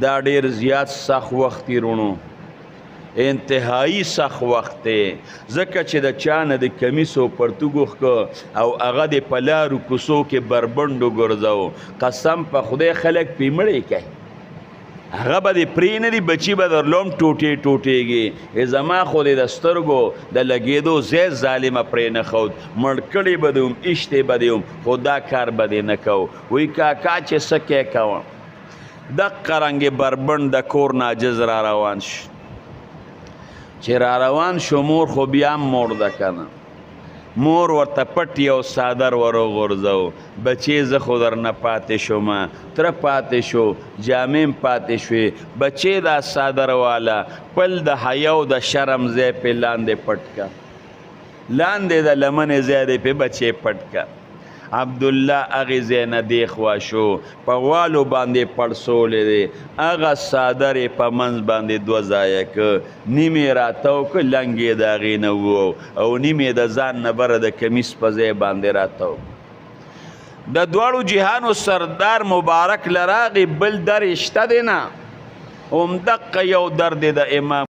دا ډیر زیات سخت وخت دی رونو، انتهایی سخت وخت دی، ځکه چې د چا نه د کمیسو پرتوګ وښکه او هغه د په لارو کوڅو کې بربنډو ګرځو، قسم په خدای خلک پې مړی کوي، هغه به دې پرې نه دي، بچي به درلوم ټوټې ټوټېږي. زما خو دې د سترګو د لګېدو ځای ظالمه پرې نه ښود، مړ کړی به دې وم، ایشتې به دې وم، خو دا کار به دې نه کوو. وایي کاکا چې څه کې کوم. دقه رنګې بربنډ د کور ناجز را روان شو، چې را روان شو مور خو بیا هم مور ده که نه، مور ورته پټ یو څادر وروغورځو، بچې زه خو درنه پاتې شوم، تره پاتې شو، جامې م پاتې شوې، بچې دا څادر واله خپل د حیا او د شرم ځای پې لاندې پټ که، لاندې د لمنې ځای دی پې بچې پټ که. عبدالله هغې ځای نه دې خوا شو، په غوالو باندې پړسولی دی، هغه څادر یې په منځ باندې دوه ځایه که، نیم یې راتاو که لنګ یې د هغې نه ووو او نیم یې د ځان نه بره د کمیس په ځای باندې راتاو. د دواړو جهانو سردار مبارک له راغې بل در یې شته دی نه، همدقه یو در دی د امام